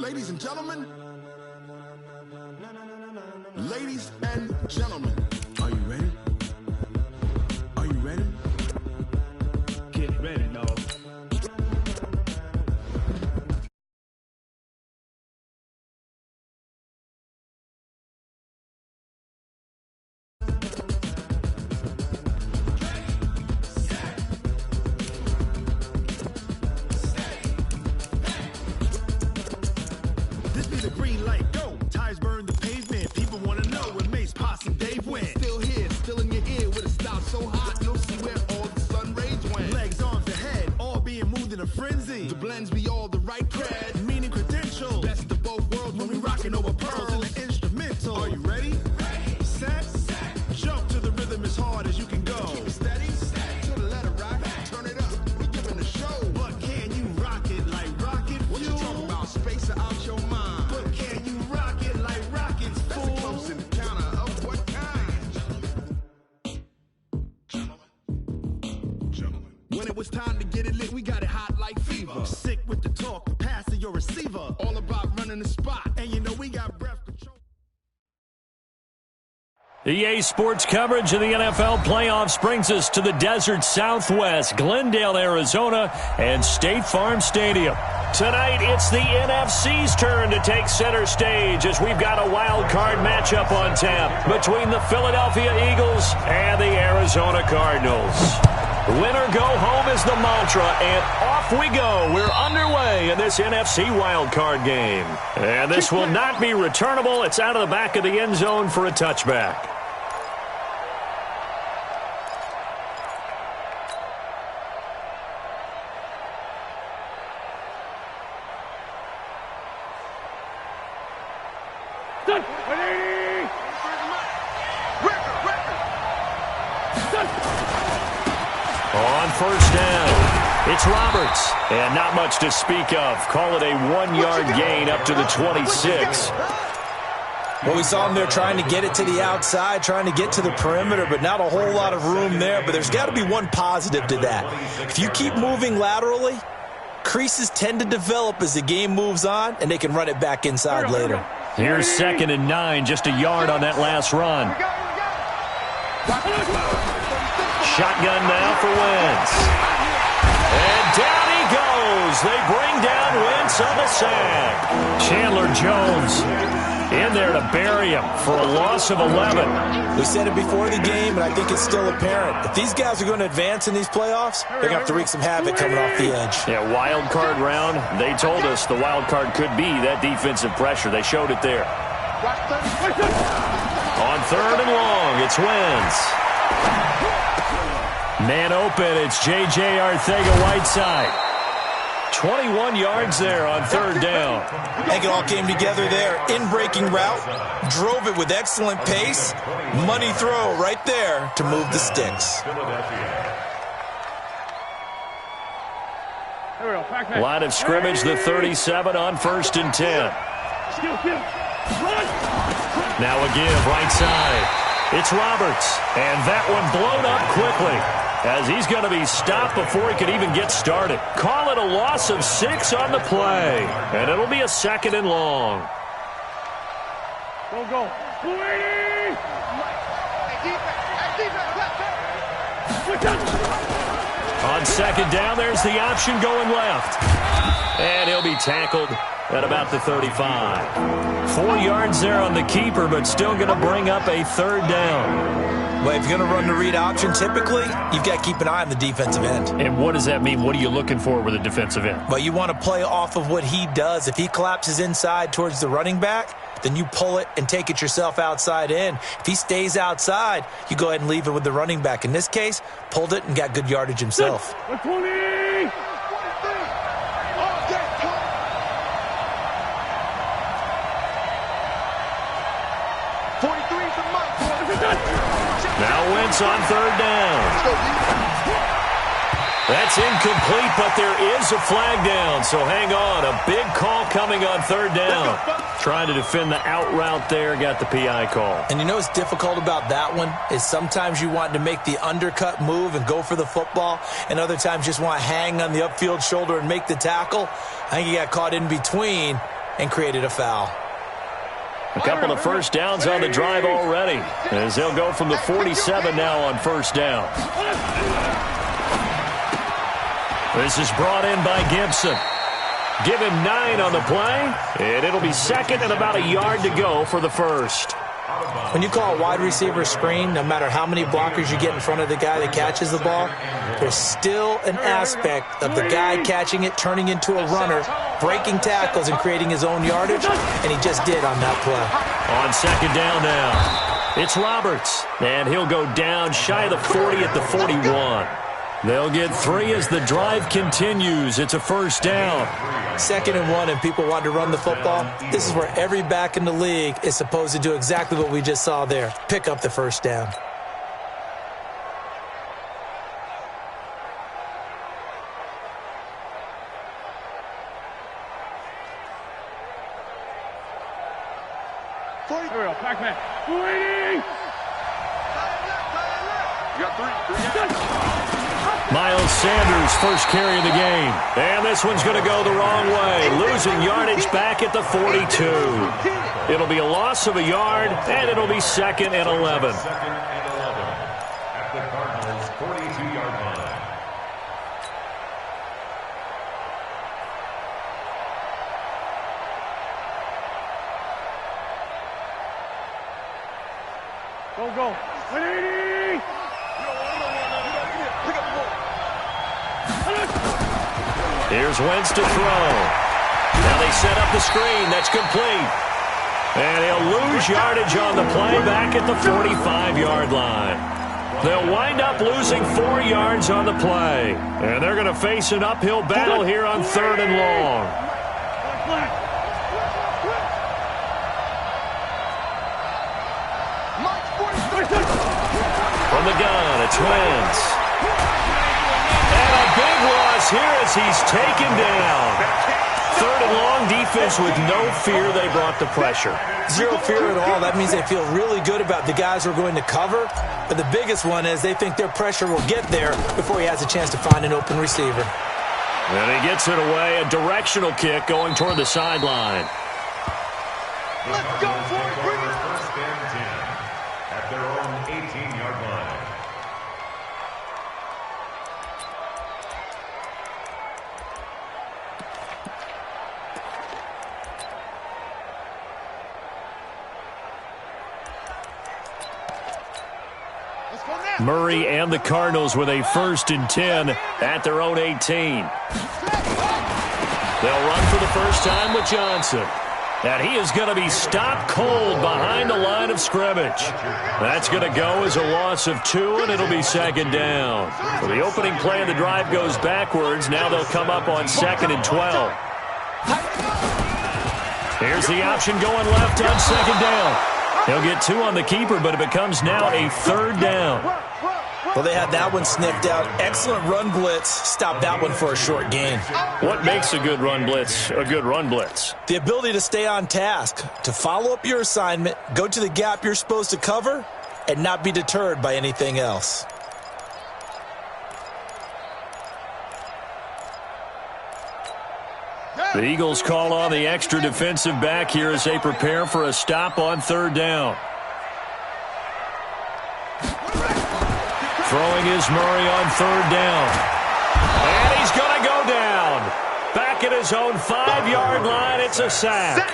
Ladies and gentlemen. Ladies and gentlemen. Are you ready? Are you ready? Get ready, dog. This be the green light, go. Tires burn the pavement. People want to know where Mace, Posse, and Dave went. Still here, still in your ear with a stop so hot, you'll see where all the sun rays went. Legs, arms, and head, all being moved in a frenzy. The blends be all the right cred, meaning credentials. Best of both worlds when we rockin' over pearls in the instrumental. Are you ready? Ready. Set. Jump to the rhythm as hard as you can go. Keep it steady. To the letter rock. Turn it up. We giving a show. But can you rock it like rocket fuel? What you talking about? Space or out your mind? But can you rock it like rockets, fool? That's a close encounter of what kind? Gentlemen. When it was time to get it lit, we got it hot like fever. Sick with the talk, the pass to your receiver. All about running the spot, and you know we got breath control. EA Sports coverage of the NFL playoffs brings us to the desert Southwest, Glendale, Arizona, and State Farm Stadium. Tonight, it's the NFC's turn to take center stage as we've got a wild card matchup on tap between the Philadelphia Eagles and the Arizona Cardinals. Winner go home is the mantra, and off we go. We're underway in this NFC wild card game. And this will not be returnable. It's out of the back of the end zone for a touchback. On first down, it's Roberts, and not much to speak of. Call it a 1-yard gain up to the 26. Well, we saw him there trying to get it to the outside, trying to get to the perimeter, but not a whole lot of room there. But there's got to be one positive to that. If you keep moving laterally, creases tend to develop as the game moves on, and they can run it back inside later. Here's 2nd and 9, just a yard on that last run. Shotgun now for Wentz. And down he goes. They bring down Wentz on the sack. Chandler Jones in there to bury him for a loss of 11. We said it before the game, and I think it's still apparent. If these guys are going to advance in these playoffs, they're going to have to wreak some havoc coming off the edge. Yeah, wild card round. They told us the wild card could be that defensive pressure. They showed it there. On 3rd and long, it's Wentz. Man open, it's J.J. Arcega-Whiteside. 21 yards there on 3rd down. I think it all came together there. In-breaking route, drove it with excellent pace. Money throw right there to move the sticks. Line of scrimmage, the 37 on 1st and 10. Now a give, right side. It's Roberts, and that one blown up quickly as he's going to be stopped before he could even get started. Call it a loss of 6 on the play, and it'll be a 2nd and long. Go. On 2nd down, there's the option going left. And he'll be tackled at about the 35. 4 yards there on the keeper, but still going to bring up a 3rd down. Well, if you're going to run the read option, typically, you've got to keep an eye on the defensive end. And what does that mean? What are you looking for with a defensive end? Well, you want to play off of what he does. If he collapses inside towards the running back, then you pull it and take it yourself outside in. If he stays outside, you go ahead and leave it with the running back. In this case, pulled it and got good yardage himself. 20! Now Wentz on 3rd down. That's incomplete, but there is a flag down, so hang on. A big call coming on 3rd down. Trying to defend the out route there, got the PI call. And you know what's difficult about that one is sometimes you want to make the undercut move and go for the football, and other times just want to hang on the upfield shoulder and make the tackle. I think he got caught in between, and created a foul. A couple of first downs on the drive already, as they'll go from the 47 now on first down. This is brought in by Gibson. Give him 9 on the play, and it'll be second and about a yard to go for the first. When you call a wide receiver screen, no matter how many blockers you get in front of the guy that catches the ball, there's still an aspect of the guy catching it, turning into a runner, breaking tackles and creating his own yardage, and he just did on that play. On second down now, it's Roberts, and he'll go down shy of the 40 at the 41. They'll get 3 as the drive continues. It's a first down. 2nd and 1, and people want to run the football. This is where every back in the league is supposed to do exactly what we just saw there. Pick up the first down. Miles Sanders, first carry of the game. And this one's going to go the wrong way. Losing yardage back at the 42. It'll be a loss of a yard, and it'll be 2nd and 11. At the Cardinals' 42-yard line. Go. 180! Here's Wentz to throw. Now they set up the screen. That's complete. And he'll lose yardage on the play back at the 45-yard line. They'll wind up losing 4 yards on the play. And they're going to face an uphill battle here on 3rd and long. From the gun, it's Wentz. And a big loss here as he's taken down. 3rd and long, defense with no fear. They brought the pressure. Zero fear at all. That means they feel really good about the guys who are going to cover. But the biggest one is they think their pressure will get there before he has a chance to find an open receiver. And he gets it away. A directional kick going toward the sideline. Let's go for it. Bring it. First and 10 at their own 18-yard line. Murray and the Cardinals with a 1st and 10 at their own 18. They'll run for the first time with Johnson. And he is going to be stopped cold behind the line of scrimmage. That's going to go as a loss of 2, and it'll be 2nd down. So the opening play of the drive goes backwards. Now they'll come up on 2nd and 12. Here's the option going left on 2nd down. He'll get 2 on the keeper, but it becomes now a 3rd down. Well, they had that one sniffed out. Excellent run blitz. Stopped that one for a short gain. What makes a good run blitz a good run blitz? The ability to stay on task, to follow up your assignment, go to the gap you're supposed to cover, and not be deterred by anything else. The Eagles call on the extra defensive back here as they prepare for a stop on 3rd down. Throwing is Murray on 3rd down. And he's going to go down. Back at his own 5-yard line, it's a sack.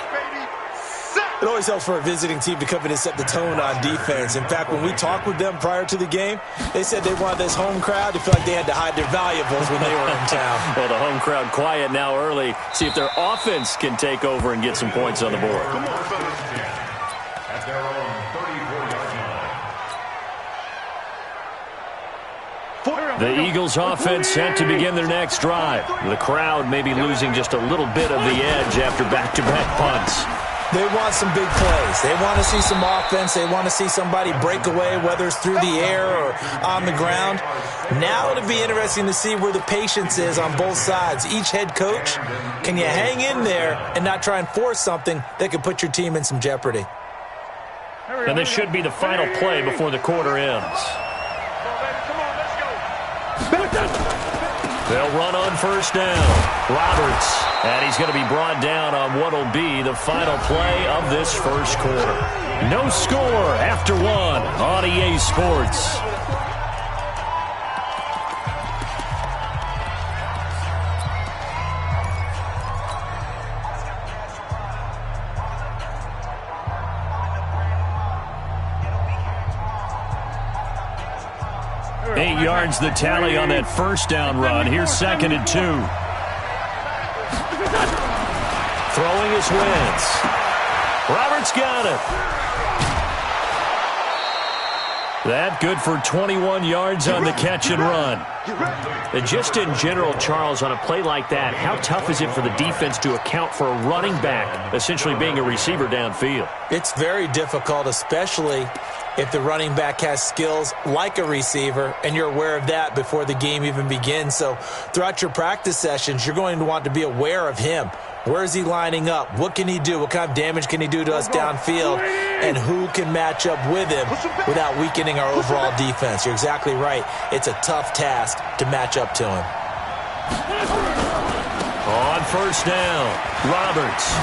It always helps for a visiting team to come in and set the tone on defense. In fact, when we talked with them prior to the game, they said they wanted this home crowd to feel like they had to hide their valuables when they were in town. Well, the home crowd quiet now early. See if their offense can take over and get some points on the board. At their own 34-yard line. The Eagles offense set to begin their next drive. The crowd may be losing just a little bit of the edge after back-to-back punts. They want some big plays. They want to see some offense. They want to see somebody break away, whether it's through the air or on the ground. Now it'll be interesting to see where the patience is on both sides. Each head coach, can you hang in there and not try and force something that could put your team in some jeopardy? And this should be the final play before the quarter ends. They'll run on first down. Roberts. And he's going to be brought down on what will be the final play of this first quarter. No score after one on EA Sports. Yards the tally on that first down run. Here's 2nd and 2. Throwing his Wentz. Roberts got it. That good for 21 yards on the catch and run. And just in general, Charles, on a play like that, how tough is it for the defense to account for a running back essentially being a receiver downfield? It's very difficult, especially if the running back has skills like a receiver, and you're aware of that before the game even begins. So throughout your practice sessions, you're going to want to be aware of him. Where is he lining up? What can he do? What kind of damage can he do to us downfield? And who can match up with him without weakening our overall defense? You're exactly right. It's a tough task to match up to him. On first down, Roberts.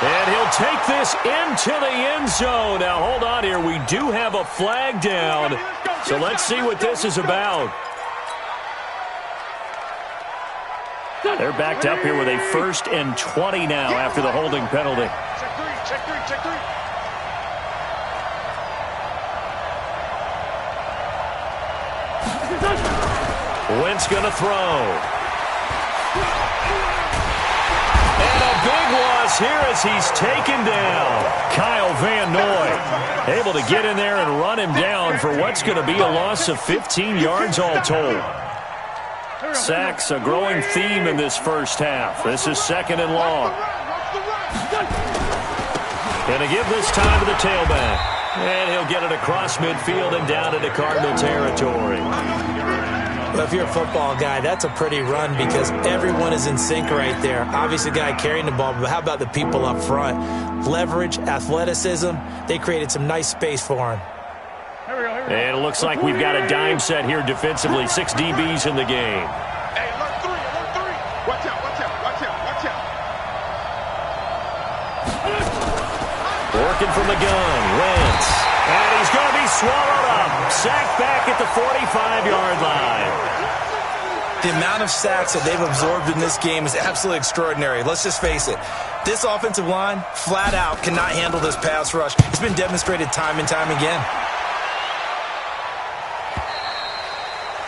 And he'll take this into the end zone. Now, hold on here. We do have a flag down. So let's see what this is about. They're backed up here with a 1st and 20 now after the holding penalty. Check three. Wentz going to throw. And a big loss here as he's taken down. Kyle Van Noy able to get in there and run him down for what's going to be a loss of 15 yards all told. Sacks, a growing theme in this first half. This is 2nd and long. Going to give this time to the tailback. And he'll get it across midfield and down into Cardinal territory. Well, if you're a football guy, that's a pretty run because everyone is in sync right there. Obviously, the guy carrying the ball, but how about the people up front? Leverage, athleticism, they created some nice space for him. And it looks like we've got a dime set here defensively. 6 DBs in the game. Hey, alert three. Watch out. Working from the gun, Wentz. And he's going to be swallowed up. Sacked back at the 45-yard line. The amount of sacks that they've absorbed in this game is absolutely extraordinary. Let's just face it. This offensive line, flat out, cannot handle this pass rush. It's been demonstrated time and time again.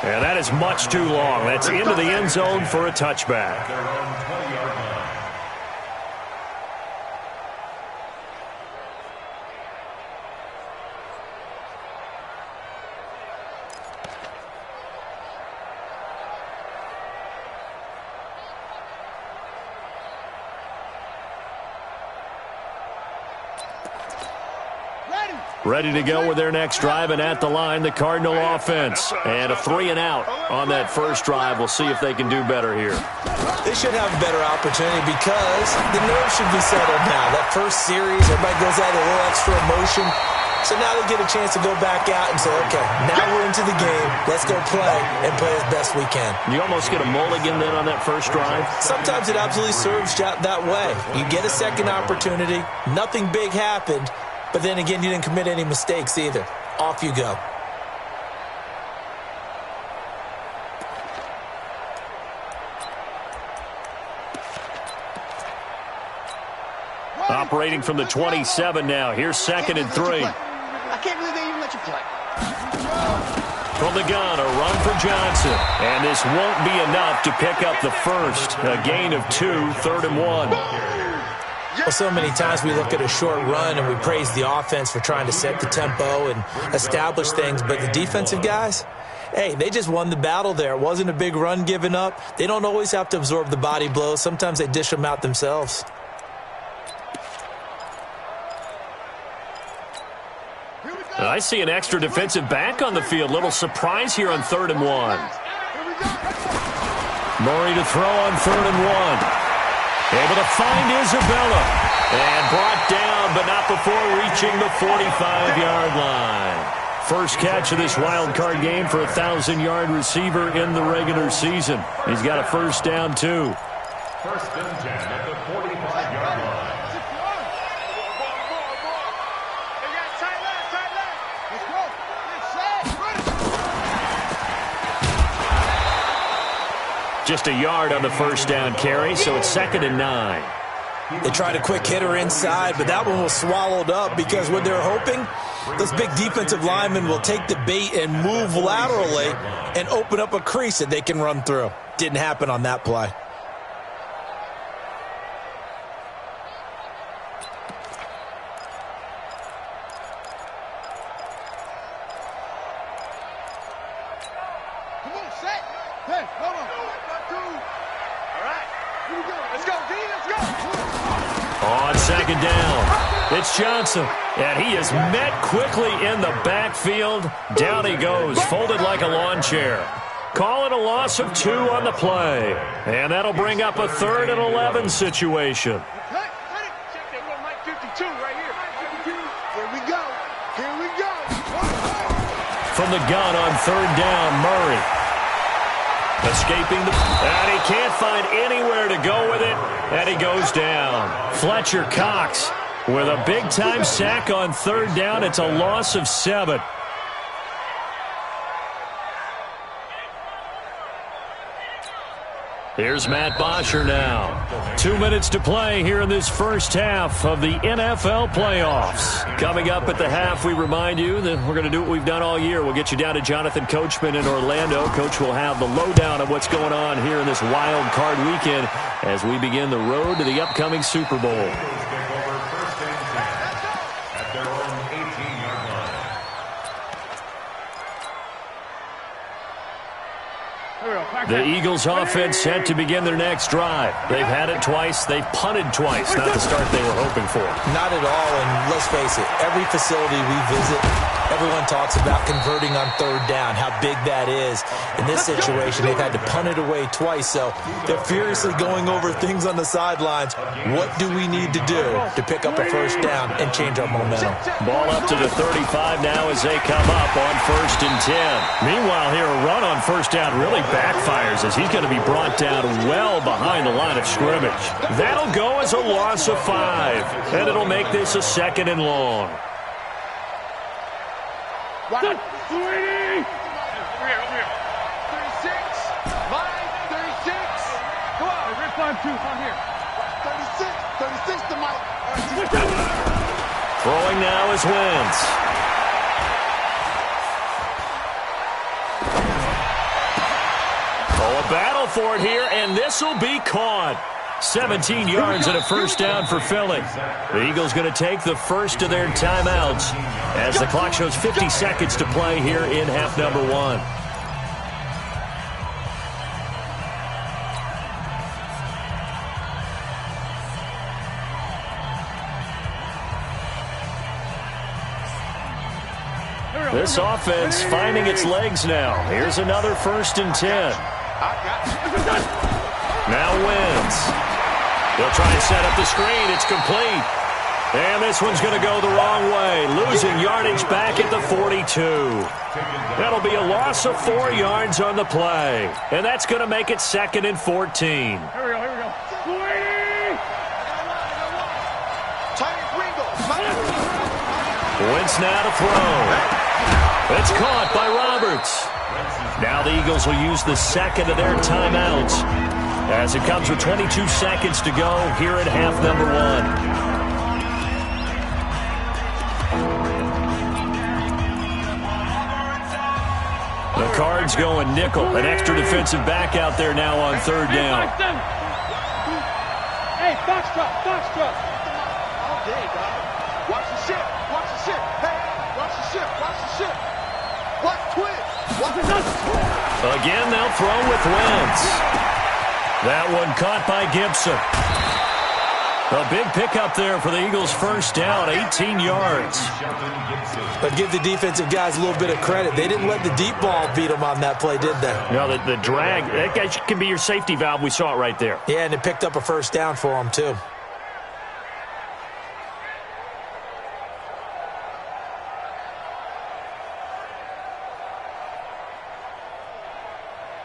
And that is much too long. That's into the end zone for a touchback. Ready to go with their next drive, and at the line, the Cardinal offense. And a 3 and out on that first drive. We'll see if they can do better here. They should have a better opportunity because the nerves should be settled now. That first series, everybody goes out with a little extra emotion. So now they get a chance to go back out and say, okay, now we're into the game. Let's go play and play as best we can. You almost get a mulligan then on that first drive? Sometimes it absolutely serves that way. You get a second opportunity. Nothing big happened. But then again, you didn't commit any mistakes either. Off you go. Operating from the 27 now. Here's 2nd and 3. I can't believe they even let you play. From the gun, a run for Johnson. And this won't be enough to pick up the first. A gain of 2, 3rd and 1. Well, so many times we look at a short run and we praise the offense for trying to set the tempo and establish things. But the defensive guys, hey, they just won the battle there. It wasn't a big run given up. They don't always have to absorb the body blows. Sometimes they dish them out themselves. I see an extra defensive back on the field. Little surprise here on 3rd and 1. Murray to throw on 3rd and 1. Able to find Isabella. And brought down, but not before reaching the 45-yard line. first catch of this wild card game for a 1,000-yard receiver in the regular season. He's got a first down, too. First and 10 at the 45-yard line. Just a yard on the first down carry, so it's 2nd and 9. They tried a quick hitter inside, but that one was swallowed up because what they're hoping, those big defensive linemen will take the bait and move laterally and open up a crease that they can run through. Didn't happen on that play. On 2nd down, it's Johnson, and he is met quickly in the backfield. Down he goes, folded like a lawn chair. Call it a loss of 2 on the play, and that'll bring up a 3rd and 11 situation. From the gun on 3rd down, Murray. Escaping and he can't find anywhere to go with it, and he goes down. Fletcher Cox with a big-time sack on 3rd down. It's a loss of 7. Here's Matt Bosher now. 2 minutes to play here in this first half of the NFL playoffs. Coming up at the half, we remind you that we're going to do what we've done all year. We'll get you down to Jonathan Coachman in Orlando. Coach will have the lowdown of what's going on here in this wild card weekend as we begin the road to the upcoming Super Bowl. The Eagles offense set to begin their next drive. They've had it twice. They've punted twice. Not the start they were hoping for. Not at all, and let's face it, every facility we visit, everyone talks about converting on 3rd down, how big that is. In this situation, they've had to punt it away twice, so they're furiously going over things on the sidelines. What do we need to do to pick up a first down and change our momentum? Ball up to the 35 now as they come up on 1st and 10. Meanwhile, here a run on 1st down really backfires as he's going to be brought down well behind the line of scrimmage. That'll go as a loss of 5, and it'll make this a 2nd and long. Right. 36. Mike, 36. Come on. Red 5-2. Come here. 36 to Mike. Throwing now is Wentz. Oh, a battle for it here, and this will be caught. 17 yards and a first down for Philly. The Eagles going to take the first of their timeouts as the clock shows 50 seconds to play here in half number 1. This offense finding its legs now. Here's another 1st and 10. Now Wentz. They'll try and set up the screen. It's complete. And this one's going to go the wrong way. Losing yardage back at the 42. That'll be a loss of 4 yards on the play. And that's going to make it 2nd and 14. Here we go. Wentz now to throw. It's caught by Roberts. Now the Eagles will use the 2nd of their timeouts as it comes with 22 seconds to go here at half number 1. The Cards going nickel. An extra defensive back out there now on 3rd down. Hey, box truck. All day, dog. Watch the ship. Hey, watch the ship. Watch twist. Again, they'll throw with Wentz. That one caught by Gibson. A big pickup there for the Eagles' first down, 18 yards. But give the defensive guys a little bit of credit. They didn't let the deep ball beat them on that play, did they? No, the drag, that guy can be your safety valve. We saw it right there. Yeah, and it picked up a first down for them, too.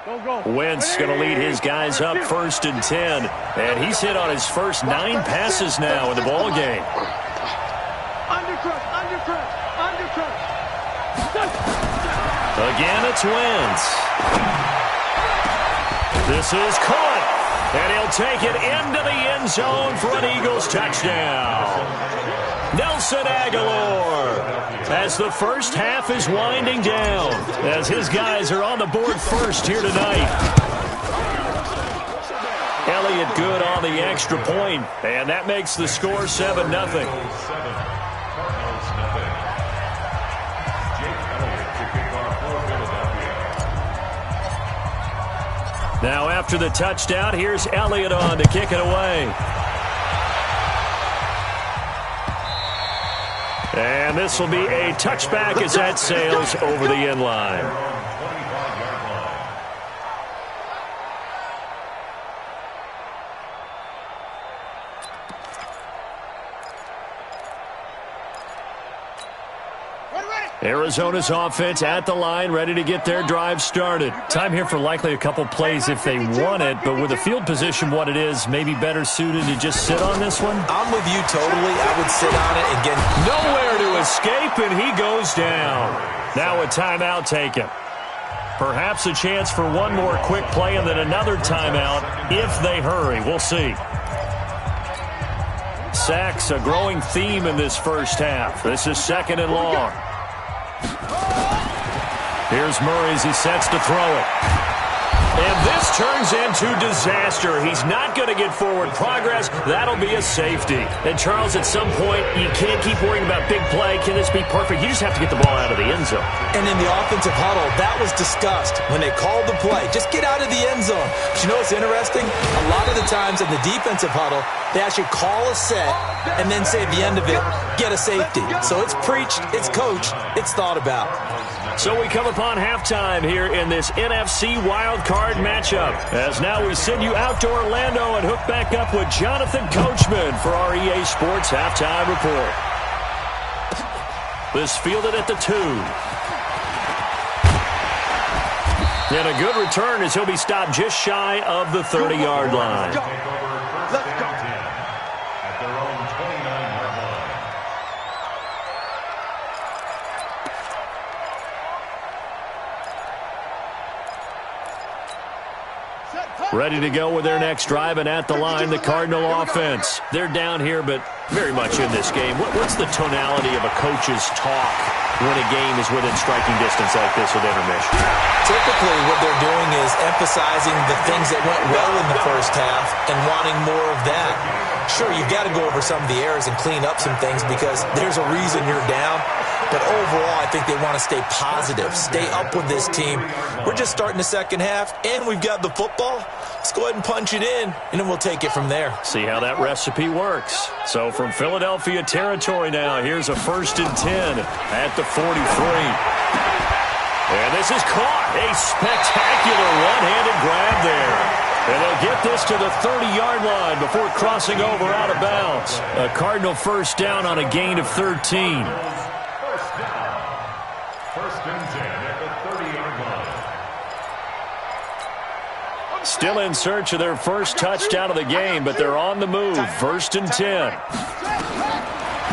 Wentz going to lead his guys up 1st and 10. And he's hit on his first 9 passes now in the ball game. Again, it's Wentz. This is caught. And he'll take it into the end zone for an Eagles touchdown. Nelson Aguilar, as the first half is winding down, as his guys are on the board first here tonight. Elliott good on the extra point, and that makes the score 7-0. Now after the touchdown, here's Elliott on to kick it away. And this will be a touchback as that sails over the end line. Arizona's offense at the line, ready to get their drive started. Time here for likely a couple plays if they want it, but with the field position what it is, maybe better suited to just sit on this one? I'm with you totally. I would sit on it and get nowhere to escape, and he goes down. Now a timeout taken. Perhaps a chance for one more quick play and then another timeout if they hurry. We'll see. Sacks, a growing theme in this first half. This is 2nd and long. Here's Murray as he sets to throw it. And this turns into disaster. He's not going to get forward progress. That'll be a safety. And, Charles, at some point, you can't keep worrying about big play. Can this be perfect? You just have to get the ball out of the end zone. And in the offensive huddle, that was discussed when they called the play. Just get out of the end zone. But you know what's interesting? A lot of the times in the defensive huddle, they actually call a set and then say at the end of it, get a safety. So it's preached, it's coached, it's thought about. So we come upon halftime here in this NFC Wildcard matchup. As now we send you out to Orlando and hook back up with Jonathan Coachman for our EA Sports Halftime Report. This fielded at the 2. And a good return as he'll be stopped just shy of the 30-yard line. Let's go. At their own 29-yard line. Ready to go with their next drive, and at the line, the Cardinal offense. They're down here, but very much in this game. What's the tonality of a coach's talk when a game is within striking distance like this with intermission? Typically, what they're doing is emphasizing the things that went well in the first half and wanting more of that. Sure, you've got to go over some of the errors and clean up some things because there's a reason you're down. But overall, I think they want to stay positive, stay up with this team. We're just starting the second half, and we've got the football. Let's go ahead and punch it in, and then we'll take it from there. See how that recipe works. So from Philadelphia territory now, here's a 1st and 10 at the 43. And this is caught. A spectacular one-handed grab there. And they'll get this to the 30-yard line before crossing over out of bounds. A Cardinal first down on a gain of 13. First and 10 at the 30-yard line. Still in search of their first touchdown of the game, but they're on the move. 1st and 10.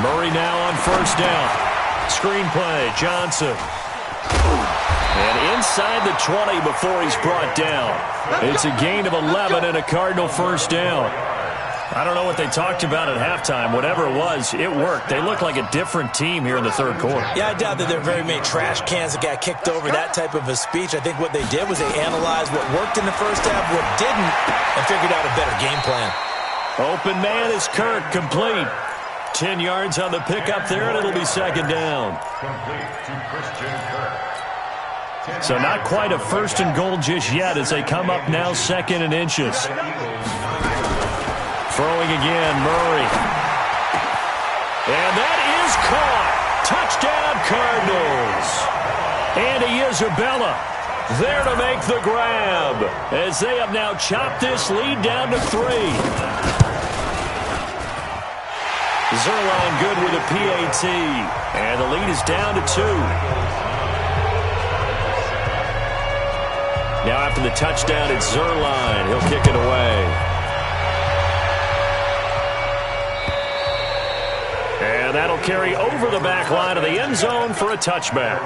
Murray now on first down. Screenplay, Johnson. And inside the 20 before he's brought down. It's a gain of 11 and a Cardinal first down. I don't know what they talked about at halftime. Whatever it was, it worked. They look like a different team here in the third quarter. Yeah, I doubt that there are very many trash cans that got kicked over, that type of a speech. I think what they did was they analyzed what worked in the first half, what didn't, and figured out a better game plan. Open man is Kirk, complete. 10 yards on the pickup there, and it'll be second down. Complete to Christian Kirk. So not quite a 1st and goal just yet as they come up now 2nd and inches. Throwing again, Murray. And that is caught. Touchdown, Cardinals. Andy Isabella there to make the grab as they have now chopped this lead down to 3. Zerline good with a PAT. And the lead is down to 2. Now after the touchdown, it's Zerline. He'll kick it away. And that'll carry over the back line of the end zone for a touchback.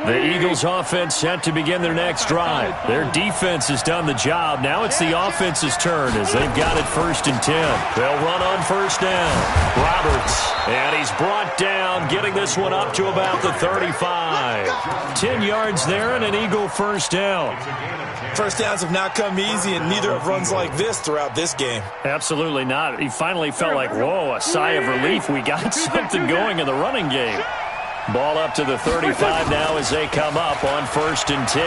The Eagles offense set to begin their next drive. Their defense has done the job. Now it's the offense's turn as they've got it 1st and 10. They'll run on 1st down. Roberts, and he's brought down, getting this one up to about the 35. 10 yards there and an Eagle 1st down. First downs have not come easy, and neither have runs like this throughout this game. Absolutely not. He finally felt like, whoa, a sigh of relief. We got something going in the running game. Ball up to the 35 now as they come up on 1st and 10.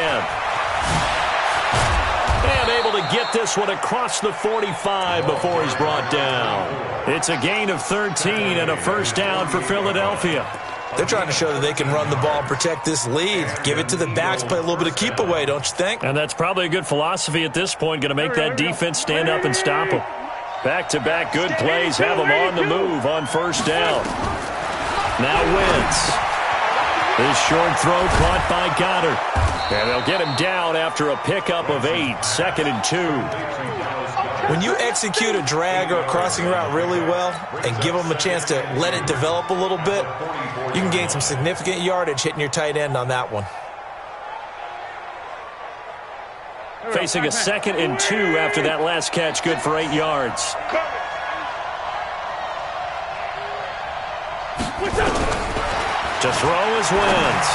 And able to get this one across the 45 before he's brought down. It's a gain of 13 and a 1st down for Philadelphia. They're trying to show that they can run the ball and protect this lead. Give it to the backs, play a little bit of keep away, don't you think? And that's probably a good philosophy at this point. Going to make that defense stand up and stop them. Back-to-back good plays have them on the move on 1st down. Now Wentz. This short throw caught by Goddard. And they'll get him down after a pickup of 8, 2nd and 2. When you execute a drag or a crossing route really well and give them a chance to let it develop a little bit, you can gain some significant yardage hitting your tight end on that one. Facing a 2nd and 2 after that last catch, good for 8 yards. To throw is Wentz.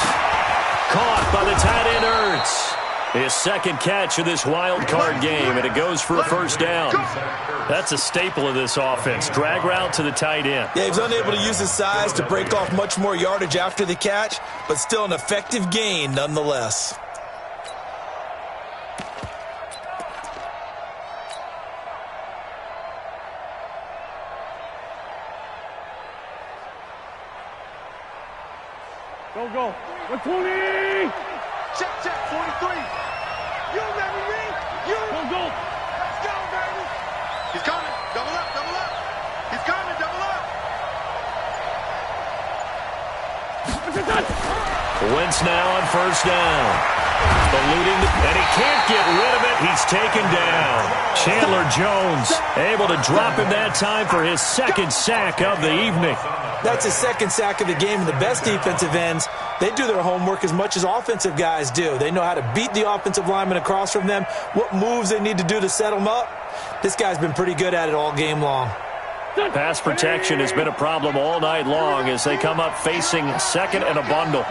Caught by the tight end Ertz. His 2nd catch of this wild card game, and it goes for a 1st down. That's a staple of this offense. Drag route to the tight end. Yeah, he was unable to use his size to break off much more yardage after the catch, but still an effective gain nonetheless. Go. 120! Check, 43. You ready, Reed? You. Go. Let's go, baby. He's coming. Double up. He's coming, double up. Wentz now on 1st down. Eluding, and he can't get rid of it. He's taken down. Chandler Jones able to drop him that time for his 2nd sack of the evening. That's his 2nd sack of the game, and the best defensive ends, they do their homework as much as offensive guys do. They know how to beat the offensive lineman across from them, what moves they need to do to set them up. This guy's been pretty good at it all game long. Pass protection has been a problem all night long as they come up facing 2nd and a bundle.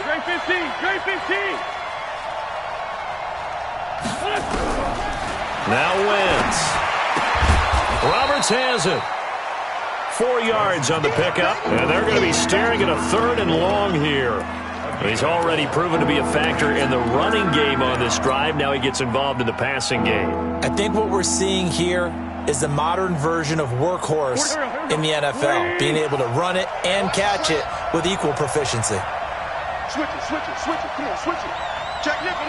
Great 15! Now Wentz. Roberts has it. 4 yards on the pickup, and they're going to be staring at a 3rd and long here. He's already proven to be a factor in the running game on this drive. Now he gets involved in the passing game. I think what we're seeing here is the modern version of workhorse in the NFL, being able to run it and catch it with equal proficiency. Switch it. Come on, switch it. Check nickel.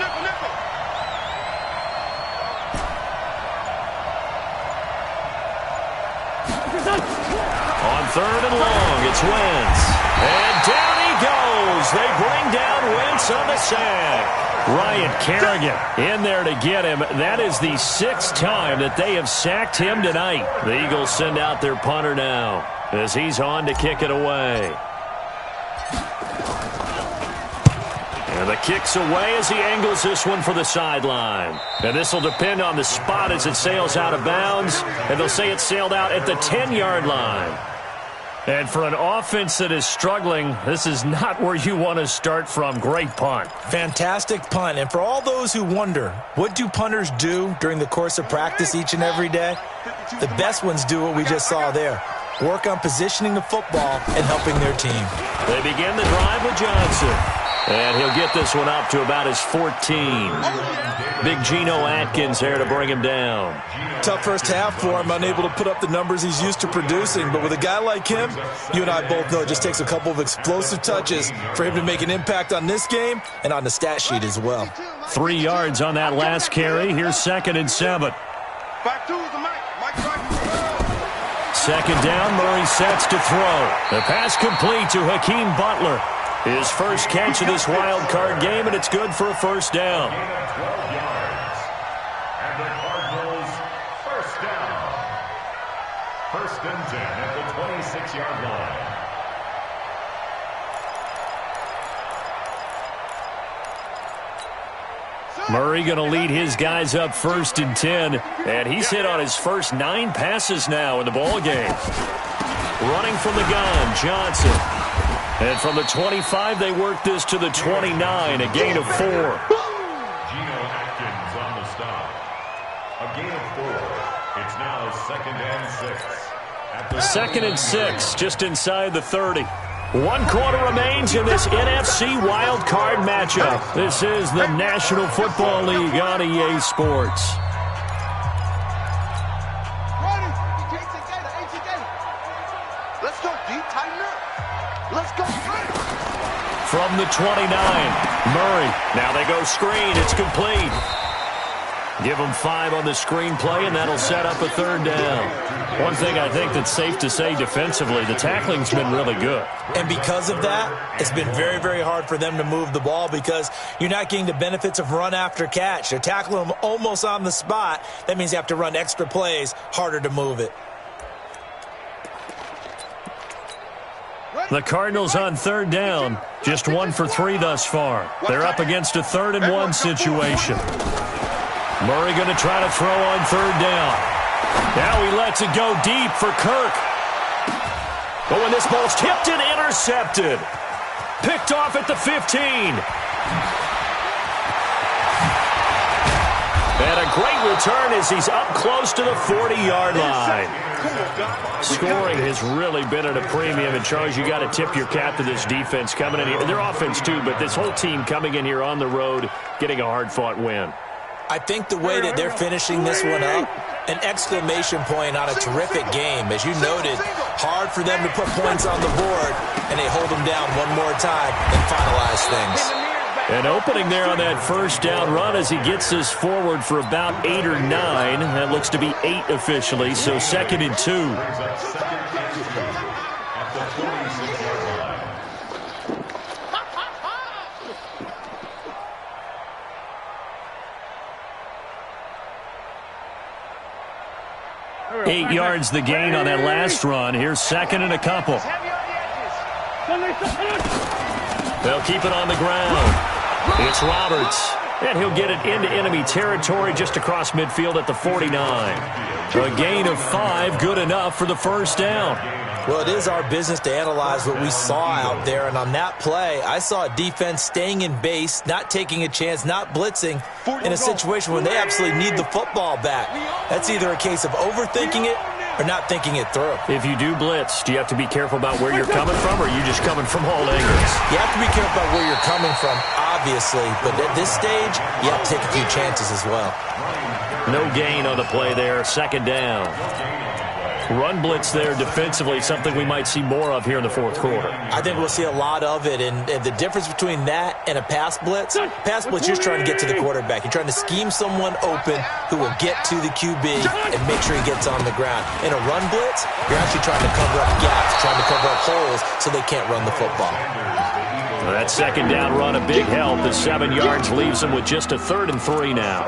On 3rd and long, it's Wentz. And down he goes. They bring down Wentz on the sack. Ryan Kerrigan in there to get him. That is the 6th time that they have sacked him tonight. The Eagles send out their punter now as he's on to kick it away. And the kick's away as he angles this one for the sideline. And this will depend on the spot as it sails out of bounds. And they'll say it sailed out at the 10-yard line. And for an offense that is struggling, this is not where you want to start from. Great punt. Fantastic punt. And for all those who wonder, what do punters do during the course of practice each and every day? The best ones do what we just saw there. Work on positioning the football and helping their team. They begin the drive with Johnson. And he'll get this one up to about his 14. Big Geno Atkins there to bring him down. Tough first half for him, unable to put up the numbers he's used to producing. But with a guy like him, you and I both know it just takes a couple of explosive touches for him to make an impact on this game and on the stat sheet as well. 3 yards on that last carry. Here's 2nd and 7. Second down, Murray sets to throw. The pass complete to Hakeem Butler. His first catch of this wild card game, and it's good for a first down. Gain of 12 yards. And the Cardinals first down. 1st and 10 at the 26-yard line. Murray going to lead his guys up 1st and 10, and he's hit on his first 9 passes now in the ball game. Running from the gun, Johnson. And from the 25, they work this to the 29, a gain of 4. Geno Atkins on the stop. A gain of 4. It's now 2nd and 6. 2nd and 6, just inside the 30. 1 quarter remains in this NFC wild card matchup. This is the National Football League on EA Sports. Let's go, D. Tighten up. Let's go. From the 29, Murray. Now they go screen. It's complete. Give them 5 on the screen play, and that'll set up a 3rd down. One thing I think that's safe to say defensively, the tackling's been really good. And because of that, it's been very, very hard for them to move the ball because you're not getting the benefits of run after catch. They're tackling them almost on the spot. That means you have to run extra plays, harder to move it. The Cardinals on 3rd down, just 1 for 3 thus far. They're up against a 3rd and 1 situation. Murray going to try to throw on 3rd down. Now he lets it go deep for Kirk. But when this ball's tipped and intercepted. Picked off at the 15. And a great return as he's up close to the 40-yard line. Scoring has really been at a premium. And, Charles, you got to tip your cap to this defense coming in here. Their offense, too, but this whole team coming in here on the road, getting a hard-fought win. I think the way that they're finishing this one up, an exclamation point on a terrific game. As you noted, hard for them to put points on the board, and they hold them down one more time and finalize things. An opening there on that first down run as he gets this forward for about 8 or 9. That looks to be 8 officially, so 2nd and 2. At the 46-yard line. 8 yards the gain on that last run. Here's 2nd and a couple. They'll keep it on the ground. It's Roberts. And he'll get it into enemy territory just across midfield at the 49. A gain of 5, good enough for the first down. Well, it is our business to analyze what we saw out there, and on that play, I saw a defense staying in base, not taking a chance, not blitzing, in a situation when they absolutely need the football back. That's either a case of overthinking it or not thinking it through. If you do blitz, do you have to be careful about where you're coming from, or are you just coming from all angles? You have to be careful about where you're coming from, obviously, but at this stage, you have to take a few chances as well. No gain on the play there, 2nd down. Run blitz there defensively, something we might see more of here in the 4th quarter. I think we'll see a lot of it, and the difference between that and a pass blitz, you're just trying to get to the quarterback. You're trying to scheme someone open who will get to the QB and make sure he gets on the ground. In a run blitz, you're actually trying to cover up gaps, trying to cover up holes so they can't run the football. That 2nd down run, a big help. The 7 yards leaves them with just a 3rd and 3 now.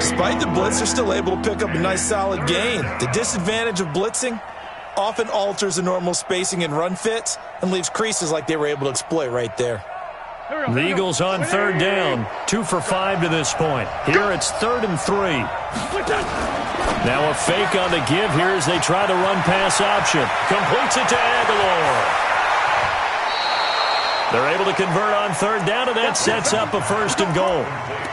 Despite the blitz, they're still able to pick up a nice solid gain. The disadvantage of blitzing often alters the normal spacing and run fits and leaves creases like they were able to exploit right there. The Eagles on 3rd down, 2 for 5 to this point. Here it's 3rd and 3. Now a fake on the give here as they try the run-pass option. Completes it to Aguilar. They're able to convert on third down, and that sets up a first and goal.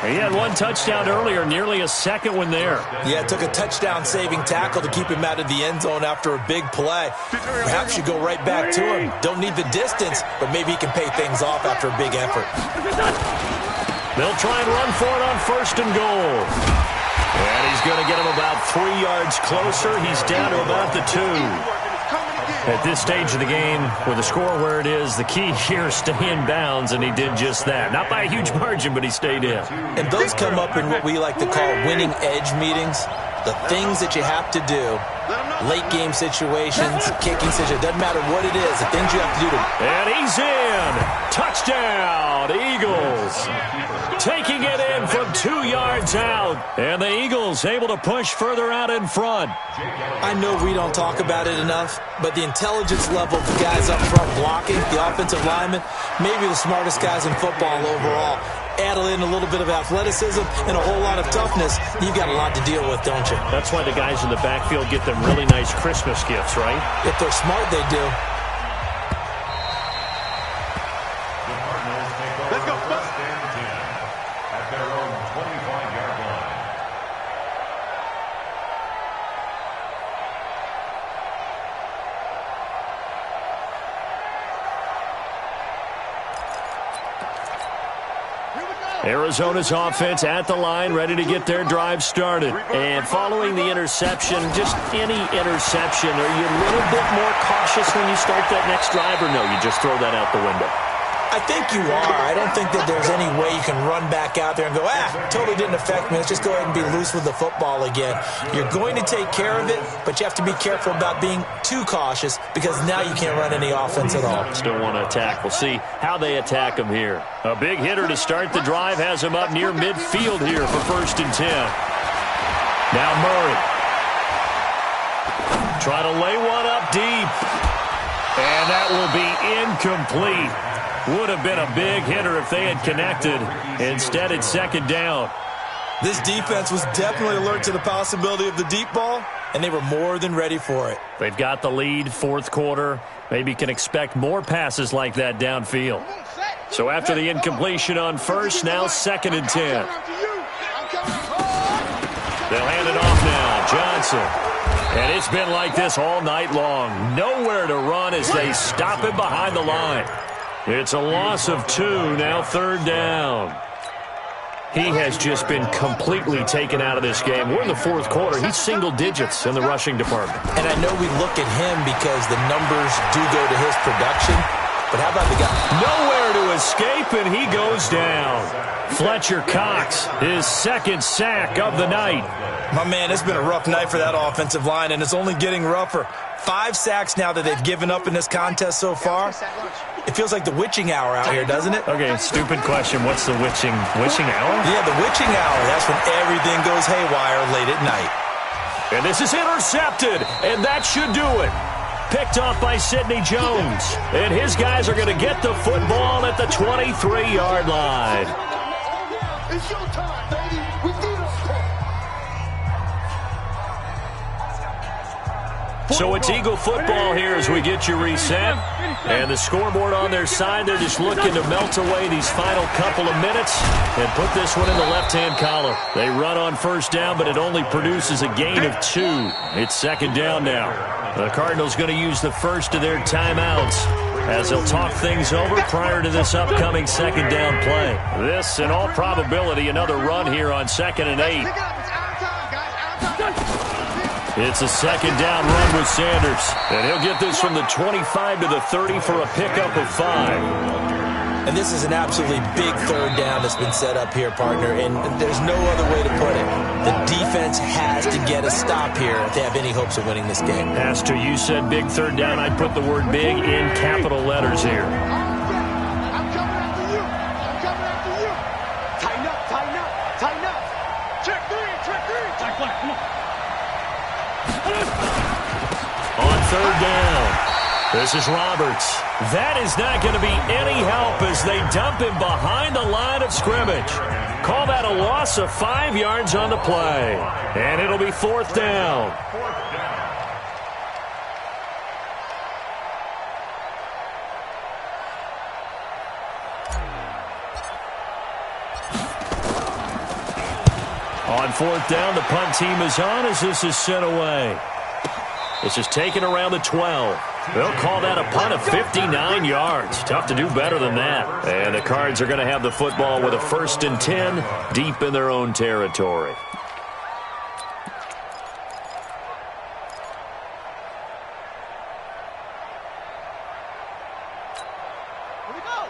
He had one touchdown earlier, nearly a second one there. Yeah, it took a touchdown-saving tackle to keep him out of the end zone after a big play. Perhaps you go right back to him. Don't need the distance, but maybe he can pay things off after a big effort. They'll try and run for it on first and goal. And he's going to get him about 3 yards closer. He's down to about the 2. At this stage of the game, with the score where it is, the key here is stay in bounds, and he did just that. Not by a huge margin, but he stayed in. And those come up in what we like to call winning edge meetings. The things that you have to do, late game situations, kicking situations, doesn't matter what it is, the things you have to do to... And he's in! Touchdown, Eagles! Taking it in from 2 yards out. And the Eagles able to push further out in front. I know we don't talk about it enough, but the intelligence level of the guys up front blocking, the offensive linemen, maybe the smartest guys in football overall. Add in a little bit of athleticism and a whole lot of toughness, you've got a lot to deal with, don't you? That's why the guys in the backfield get them really nice Christmas gifts, right? If they're smart, they do. Let's go. First and 10 at their own 25-yard line. Arizona's offense at the line, ready to get their drive started. And following the interception, just any interception, are you a little bit more cautious when you start that next drive, or no, you just throw that out the window? I think you are. I don't think that there's any way you can run back out there and go, totally didn't affect me. Let's just go ahead and be loose with the football again. You're going to take care of it, but you have to be careful about being too cautious because now you can't run any offense at all. Still want to attack. We'll see how they attack him here. A big hitter to start the drive has him up near midfield here for first and 10. Now Murray. Try to lay one up deep. And that will be incomplete. Would have been a big hitter if they had connected. Instead, it's second down. This defense was definitely alert to the possibility of the deep ball, and they were more than ready for it. They've got the lead, fourth quarter. Maybe can expect more passes like that downfield. So after the incompletion on first, now second and 10. They'll hand it off now. Johnson. And it's been like this all night long. Nowhere to run as they stop him behind the line. It's a loss of 2, now third down. He has just been completely taken out of this game. We're in the fourth quarter. He's single digits in the rushing department. And I know we look at him because the numbers do go to his production. But how about the guy? Nowhere to escape, and he goes down. Fletcher Cox, his second sack of the night. My man, it's been a rough night for that offensive line, and it's only getting rougher. 5 sacks now that they've given up in this contest so far. It feels like the witching hour out here, doesn't it? Okay, stupid question. What's the witching hour? Yeah, the witching hour. That's when everything goes haywire late at night. And this is intercepted, and that should do it. Picked off by Sidney Jones. And his guys are going to get the football at the 23-yard line. It's your time, baby. We did our part. So it's Eagle football here as we get you reset. And the scoreboard on their side, they're just looking to melt away these final couple of minutes and put this one in the left-hand column. They run on first down, but it only produces a gain of 2. It's second down now. The Cardinals going to use the first of their timeouts as they'll talk things over prior to this upcoming second down play. This, in all probability, another run here on 2nd and 8. It's a second down run with Sanders. And he'll get this from the 25 to the 30 for a pickup of 5. And this is an absolutely big third down that's been set up here, partner, and there's no other way to put it. The defense has to get a stop here if they have any hopes of winning this game. Pastor, you said big third down. I'd put the word big in capital letters here. I'm coming after you. I'm coming after you. Tighten up, tighten up, tighten up. Check 3, check 3. Check flat, come on. On third down, this is Roberts. That is not going to be any help as they dump him behind the line of scrimmage. Call that a loss of 5 yards on the play. And it'll be fourth down. On 4th down, the punt team is on as this is sent away. This is taken around the 12. They'll call that a punt of 59 yards. Tough to do better than that. And the Cards are going to have the football with a 1st and 10 deep in their own territory.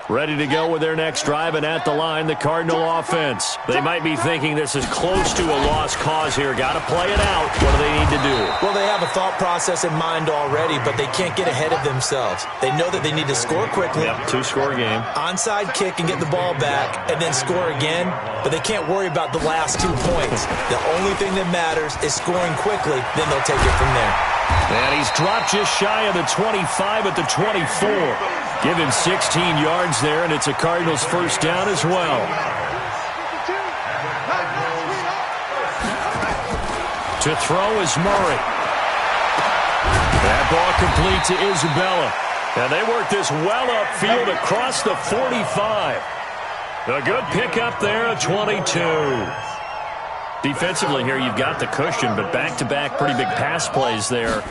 Ready to go with their next drive, and at the line, the Cardinal offense. They might be thinking this is close to a lost cause here. Got to play it out. What do they need to do? Well, they have a thought process in mind already, but they can't get ahead of themselves. They know that they need to score quickly. Yep, 2-score game. Onside kick and get the ball back, and then score again. But they can't worry about the last 2 points. The only thing that matters is scoring quickly. Then they'll take it from there. And he's dropped just shy of the 25 at the 24. Give him 16 yards there, and it's a Cardinals 1st down as well. To throw is Murray. That ball complete to Isabella. And they work this well upfield across the 45. A good pickup there at 22. Defensively here, you've got the cushion, but back-to-back pretty big pass plays there.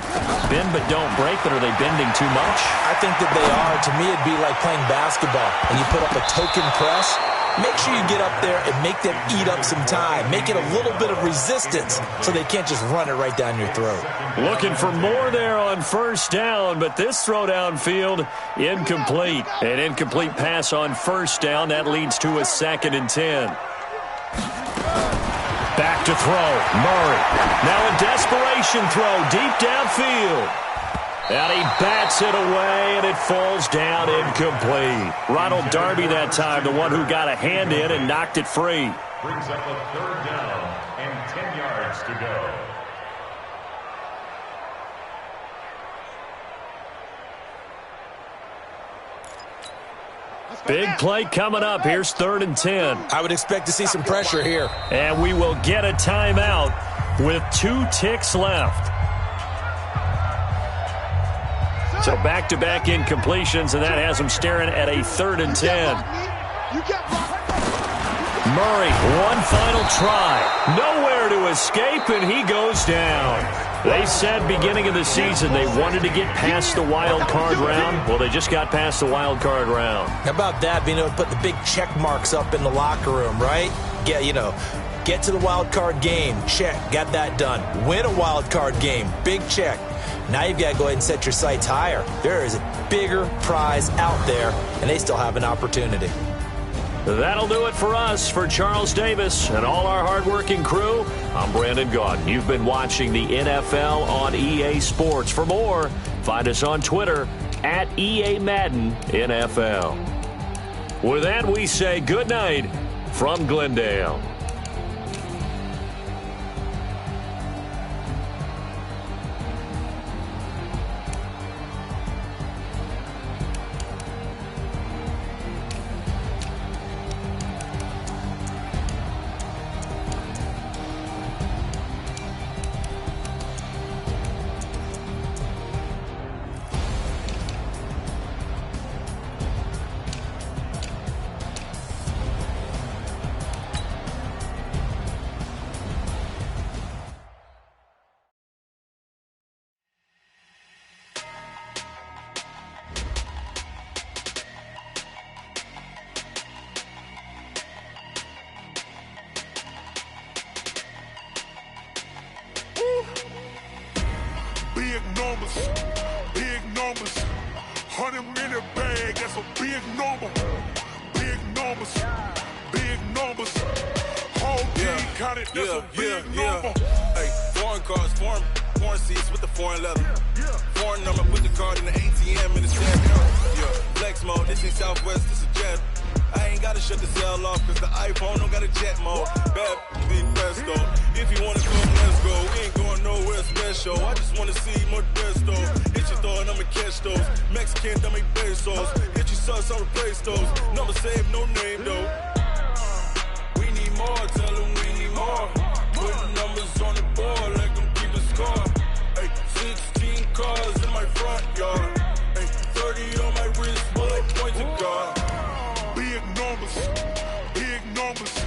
Bend but don't break, but are they bending too much? I think that they are. To me, it'd be like playing basketball. When you put up a token press, make sure you get up there and make them eat up some time. Make it a little bit of resistance so they can't just run it right down your throat. Looking for more there on 1st down, but this throw downfield, incomplete. An incomplete pass on 1st down. That leads to a 2nd and 10. Back to throw. Murray. Now a desperation throw deep downfield. And he bats it away, and it falls down incomplete. Ronald Darby that time, the one who got a hand in and knocked it free. Brings up a 3rd down and 10 yards to go. Big play coming up. Here's 3rd and 10. I would expect to see some pressure here. And we will get a timeout with 2 ticks left. So back-to-back incompletions, and that has them staring at a 3rd and 10. Murray, one final try. Nowhere to escape, and he goes down. They said beginning of the season they wanted to get past the wild card round. Well, they just got past the wild card round. How about that, being able to put the big check marks up in the locker room, right? Get to the wild card game. Check. Got that done. Win a wild card game. Big check. Now you've got to go ahead and set your sights higher. There is a bigger prize out there, and they still have an opportunity. That'll do it for us. For Charles Davis and all our hardworking crew, I'm Brandon Gaudin. You've been watching the NFL on EA Sports. For more, find us on Twitter at EA Madden NFL. With that, we say good night from Glendale. Big numbers, 100-minute bag, that's a big number. Big numbers, whole team counted, that's a big number. Hey, foreign cars, foreign seats with the foreign leather. Foreign number, put the card in the ATM in the stand. Flex mode, this ain't Southwest, this is jet. I ain't gotta shut the cell off, cause the iPhone don't got a jet mode. Bad be presto. If you wanna go, let's go. We ain't going nowhere special. I just wanna see more Modesto. Hit your throw and I'ma catch those. Mexican, dummy pesos. Hit your sauce, I'll replace those. Number save, no name though. We need more, tell them we need more. Putting numbers on the board like I'm keeping score. Hey, 16 cars in my front yard. Hey, 30 on my wrist, bullet point to God. Big numbers,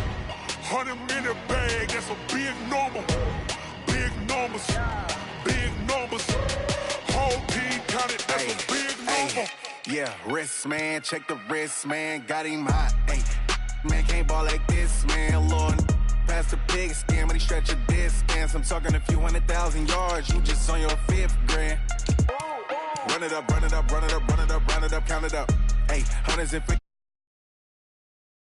100-minute bag, that's a a big number. Big numbers. Big numbers. Whole team counted, that's a big number. Yeah, wrist, man. Check the wrist, man. Got him hot. Hey, man, can't ball like this, man. Lord, past the pig skin, but he stretch a distance. I'm talking a few 100,000 yards. You just on your 5th grand. Run it up, run it up, run it up, run it up, run it up, count it up. Hey, hundreds and